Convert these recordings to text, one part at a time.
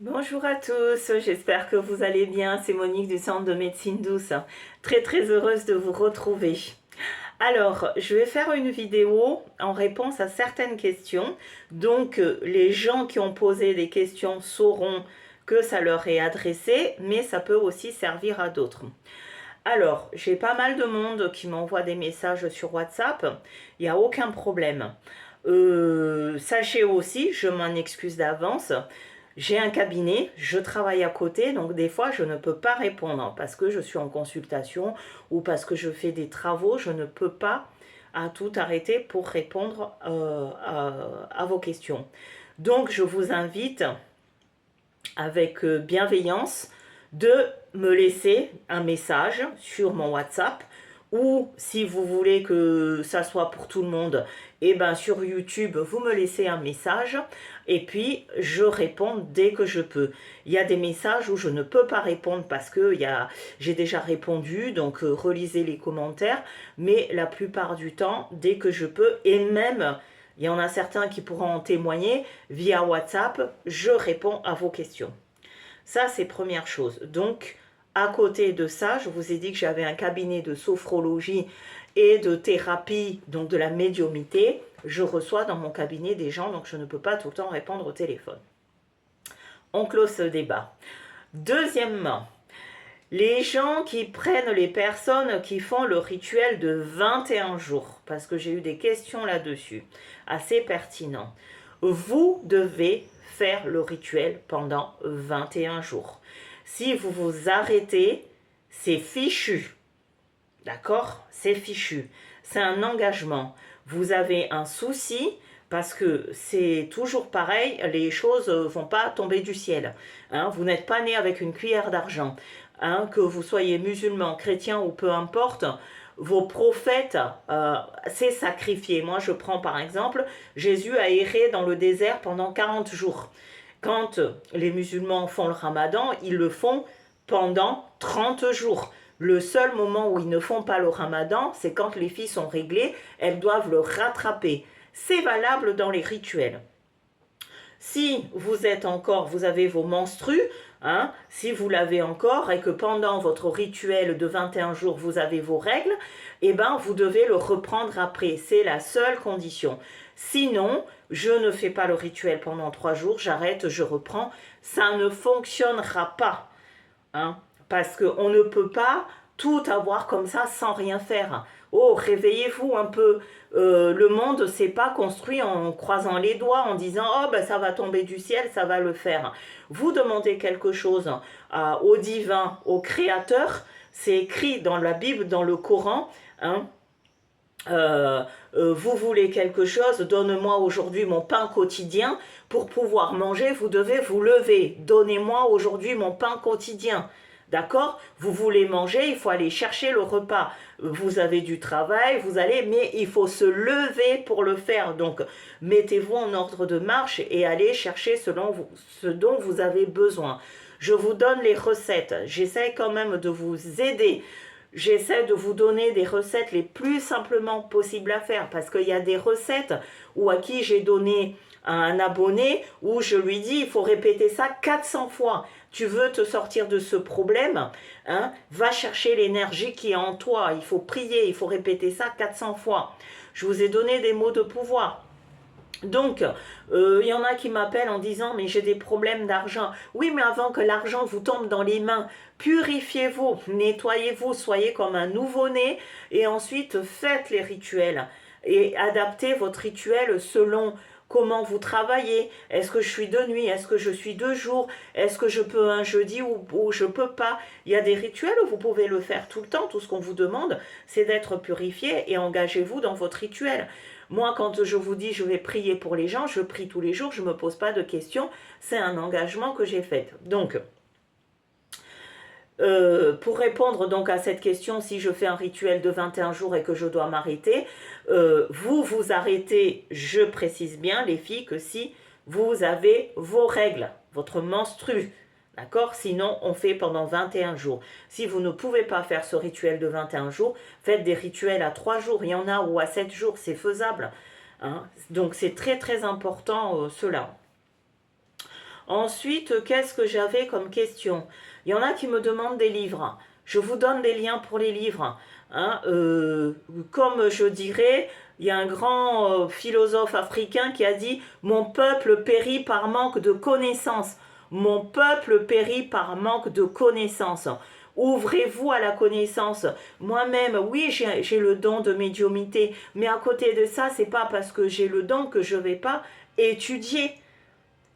Bonjour à tous, j'espère que vous allez bien. C'est Monique du Centre de médecine douce. Très heureuse de vous retrouver. Alors, je vais faire une vidéo en réponse à certaines questions. Donc, les gens qui ont posé des questions sauront que ça leur est adressé, mais ça peut aussi servir à d'autres. Alors, j'ai pas mal de monde qui m'envoie des messages sur WhatsApp. Il n'y a aucun problème. Sachez aussi, je m'en excuse d'avance, j'ai un cabinet, je travaille à côté, donc des fois je ne peux pas répondre parce que je suis en consultation ou parce que je fais des travaux, je ne peux pas à tout arrêter pour répondre à vos questions. Donc je vous invite avec bienveillance de me laisser un message sur mon WhatsApp ou si vous voulez que ça soit pour tout le monde, et ben sur YouTube, vous me laissez un message et puis je réponds dès que je peux. Il y a des messages où je ne peux pas répondre parce que j'ai déjà répondu, donc relisez les commentaires, mais la plupart du temps, dès que je peux, et même il y en a certains qui pourront en témoigner, via WhatsApp, je réponds à vos questions. Ça, c'est première chose. Donc, à côté de ça, je vous ai dit que j'avais un cabinet de sophrologie et de thérapie, donc de la médiumnité. Je reçois dans mon cabinet des gens, donc je ne peux pas tout le temps répondre au téléphone. On close ce débat. Deuxièmement, les gens qui prennent les personnes qui font le rituel de 21 jours, parce que j'ai eu des questions là-dessus, assez pertinents. Vous devez faire le rituel pendant 21 jours. Si vous vous arrêtez, c'est fichu. D'accord? C'est fichu. C'est un engagement. Vous avez un souci parce que c'est toujours pareil, les choses ne vont pas tomber du ciel. Hein, vous n'êtes pas né avec une cuillère d'argent. Hein, que vous soyez musulman, chrétien ou peu importe, vos prophètes s'est sacrifié. Moi, je prends par exemple, Jésus a erré dans le désert pendant 40 jours. Quand les musulmans font le ramadan, ils le font pendant 30 jours. Le seul moment où ils ne font pas le ramadan, c'est quand les filles sont réglées, elles doivent le rattraper. C'est valable dans les rituels. Si vous êtes encore, vous avez vos menstrues, hein, si vous l'avez encore et que pendant votre rituel de 21 jours, vous avez vos règles, eh ben, vous devez le reprendre après. C'est la seule condition. Sinon, je ne fais pas le rituel pendant 3 jours, j'arrête, je reprends. Ça ne fonctionnera pas. Hein, parce qu'on ne peut pas tout avoir comme ça sans rien faire. Oh, réveillez-vous un peu. Le monde s'est pas construit en croisant les doigts, en disant « Oh, ben, ça va tomber du ciel, ça va le faire ». Vous demandez quelque chose au divin, au créateur, c'est écrit dans la Bible, dans le Coran, hein, vous voulez quelque chose, donne-moi aujourd'hui mon pain quotidien. Pour pouvoir manger, vous devez vous lever. Donnez-moi aujourd'hui mon pain quotidien. D'accord? Vous voulez manger, il faut aller chercher le repas. Vous avez du travail, vous allez, mais il faut se lever pour le faire. Donc, mettez-vous en ordre de marche et allez chercher ce dont vous avez besoin. Je vous donne les recettes. J'essaie quand même de vous aider. J'essaie de vous donner des recettes les plus simplement possibles à faire parce qu'il y a des recettes où à qui j'ai donné à un abonné où je lui dis il faut répéter ça 400 fois. Tu veux te sortir de ce problème, hein, va chercher l'énergie qui est en toi. Il faut prier, il faut répéter ça 400 fois. Je vous ai donné des mots de pouvoir. Donc, il y en a qui m'appellent en disant « mais j'ai des problèmes d'argent ». Oui, mais avant que l'argent vous tombe dans les mains, purifiez-vous, nettoyez-vous, soyez comme un nouveau-né et ensuite faites les rituels et adaptez votre rituel selon comment vous travaillez. Est-ce que je suis de nuit? Est-ce que je suis de jour? Est-ce que je peux un jeudi ou je peux pas? Il y a des rituels où vous pouvez le faire tout le temps. Tout ce qu'on vous demande, c'est d'être purifié et engagez-vous dans votre rituel. Moi, quand je vous dis je vais prier pour les gens, je prie tous les jours, je ne me pose pas de questions. C'est un engagement que j'ai fait. Donc, pour répondre donc à cette question, si je fais un rituel de 21 jours et que je dois m'arrêter, vous vous arrêtez, je précise bien les filles, que si vous avez vos règles, votre menstru, d'accord? Sinon, on fait pendant 21 jours. Si vous ne pouvez pas faire ce rituel de 21 jours, faites des rituels à 3 jours, il y en a, ou à 7 jours, c'est faisable. Hein? Donc, c'est très important cela. Ensuite, qu'est-ce que j'avais comme question? Il y en a qui me demandent des livres. Je vous donne des liens pour les livres. Hein, comme je dirais, il y a un grand philosophe africain qui a dit « Mon peuple périt par manque de connaissances. Mon peuple périt par manque de connaissances. » Ouvrez-vous à la connaissance. Moi-même, oui, j'ai le don de médiumnité, mais à côté de ça, c'est pas parce que j'ai le don que je vais pas étudier.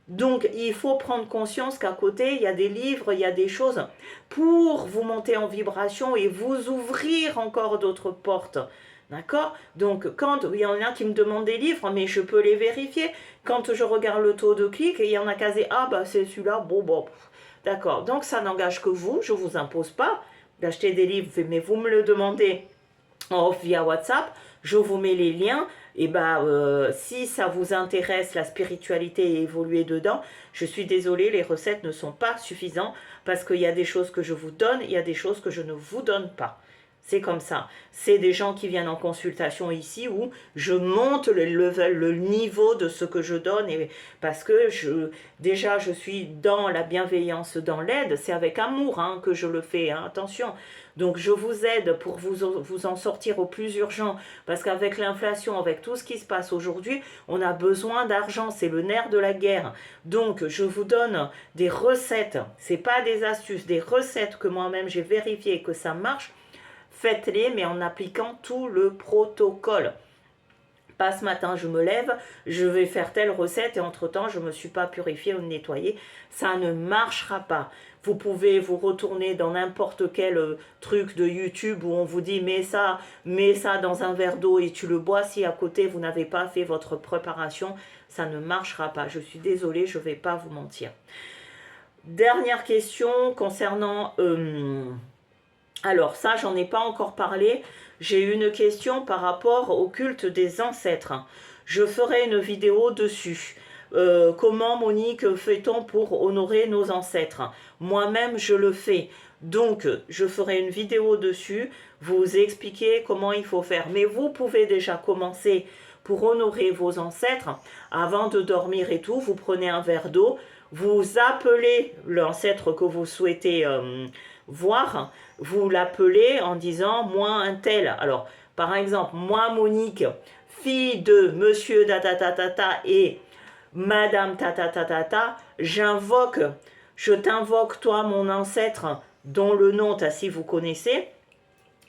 Donc, il faut prendre conscience qu'à côté, il y a des livres, il y a des choses pour vous monter en vibration et vous ouvrir encore d'autres portes. D'accord? Donc, quand il y en a qui me demandent des livres, mais je peux les vérifier. Quand je regarde le taux de clic, il y en a quasi, ah bah c'est celui-là, bon. D'accord, donc ça n'engage que vous, je ne vous impose pas d'acheter des livres, mais vous me le demandez via WhatsApp, je vous mets les liens, et si ça vous intéresse, la spiritualité et évoluer dedans, je suis désolée, les recettes ne sont pas suffisantes, parce qu'il y a des choses que je vous donne, il y a des choses que je ne vous donne pas. C'est comme ça. C'est des gens qui viennent en consultation ici où je monte le level, le niveau de ce que je donne parce que déjà je suis dans la bienveillance, dans l'aide. C'est avec amour que je le fais, attention. Donc je vous aide pour vous en sortir au plus urgent parce qu'avec l'inflation, avec tout ce qui se passe aujourd'hui, on a besoin d'argent. C'est le nerf de la guerre. Donc je vous donne des recettes. C'est pas des astuces, des recettes que moi-même j'ai vérifiées que ça marche. Faites-les, mais en appliquant tout le protocole. Pas ce matin, je me lève, je vais faire telle recette et entre-temps, je ne me suis pas purifiée ou nettoyée. Ça ne marchera pas. Vous pouvez vous retourner dans n'importe quel truc de YouTube où on vous dit mets ça dans un verre d'eau et tu le bois. Si à côté, vous n'avez pas fait votre préparation, ça ne marchera pas. Je suis désolée, je ne vais pas vous mentir. Dernière question concernant... alors ça, j'en ai pas encore parlé. J'ai une question par rapport au culte des ancêtres. Je ferai une vidéo dessus. Comment, Monique, fait-on pour honorer nos ancêtres? Moi-même, je le fais. Donc, je ferai une vidéo dessus, vous expliquer comment il faut faire. Mais vous pouvez déjà commencer pour honorer vos ancêtres. Avant de dormir et tout, vous prenez un verre d'eau, vous appelez l'ancêtre que vous souhaitez voir, vous l'appelez en disant moi un tel. Alors par exemple, moi Monique, fille de monsieur tata et madame tata, j'invoque, je t'invoque toi mon ancêtre dont le nom, si vous connaissez,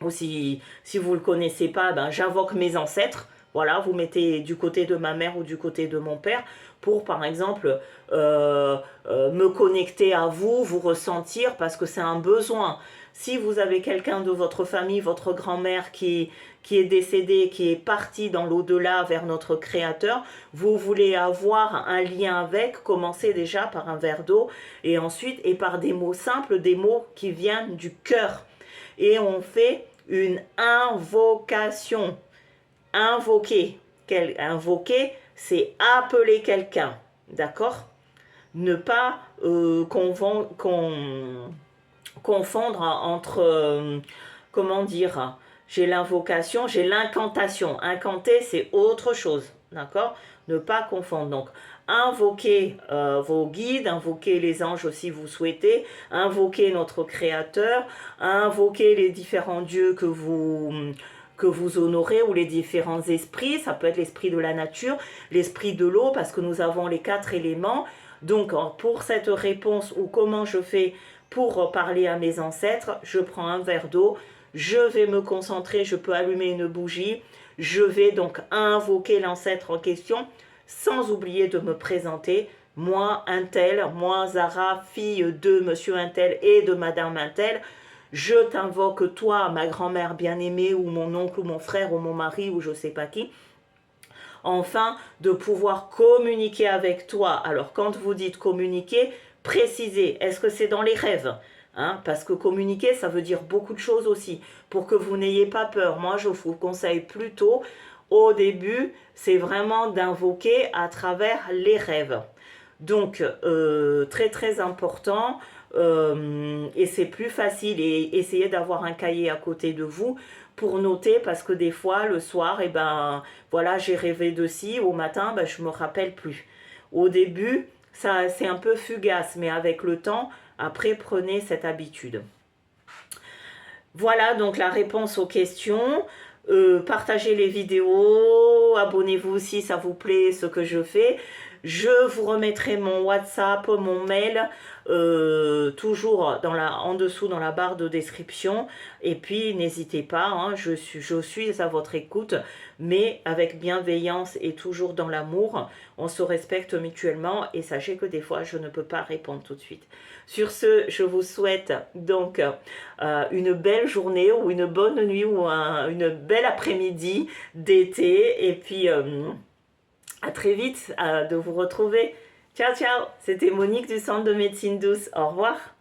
ou si vous ne le connaissez pas, j'invoque mes ancêtres. Voilà, vous mettez du côté de ma mère ou du côté de mon père pour, par exemple, me connecter à vous, vous ressentir, parce que c'est un besoin. Si vous avez quelqu'un de votre famille, votre grand-mère qui est décédée, qui est partie dans l'au-delà vers notre Créateur, vous voulez avoir un lien avec, commencez déjà par un verre d'eau, et ensuite, et par des mots simples, des mots qui viennent du cœur. Et on fait une invocation. Invoquer. Invoquer, c'est appeler quelqu'un. D'accord? Ne pas confondre entre, comment dire, j'ai l'invocation, j'ai l'incantation. Incanter, c'est autre chose. D'accord? Ne pas confondre. Donc, invoquez vos guides, invoquez les anges si vous souhaitez, invoquez notre Créateur, invoquez les différents dieux que vous honorez ou les différents esprits. Ça peut être l'esprit de la nature, l'esprit de l'eau, parce que nous avons les 4 éléments. Donc, pour cette réponse ou comment je fais pour parler à mes ancêtres, je prends un verre d'eau, je vais me concentrer, je peux allumer une bougie, je vais donc invoquer l'ancêtre en question, sans oublier de me présenter, moi un tel, moi Zara, fille de monsieur un tel et de madame un tel, je t'invoque toi, ma grand-mère bien-aimée, ou mon oncle, ou mon frère, ou mon mari, ou je sais pas qui, enfin, de pouvoir communiquer avec toi. Alors, quand vous dites communiquer, précisez, est-ce que c'est dans les rêves? Parce que communiquer, ça veut dire beaucoup de choses aussi, pour que vous n'ayez pas peur. Moi, je vous conseille plutôt, au début, c'est vraiment d'invoquer à travers les rêves. Donc, très très important, et c'est plus facile, et essayez d'avoir un cahier à côté de vous pour noter, parce que des fois, le soir, voilà, j'ai rêvé de ci, au matin, je ne me rappelle plus. Au début, ça c'est un peu fugace, mais avec le temps, après prenez cette habitude. Voilà donc la réponse aux questions. Partagez les vidéos, abonnez-vous si ça vous plaît ce que je fais. Je vous remettrai mon WhatsApp, mon mail, toujours en dessous dans la barre de description. Et puis n'hésitez pas, hein, je suis à votre écoute, mais avec bienveillance et toujours dans l'amour. On se respecte mutuellement et sachez que des fois je ne peux pas répondre tout de suite. Sur ce, je vous souhaite donc une belle journée ou une bonne nuit ou une belle après-midi d'été. Et puis à très vite de vous retrouver. Ciao, ciao. C'était Monique du Centre de Médecine Douce. Au revoir.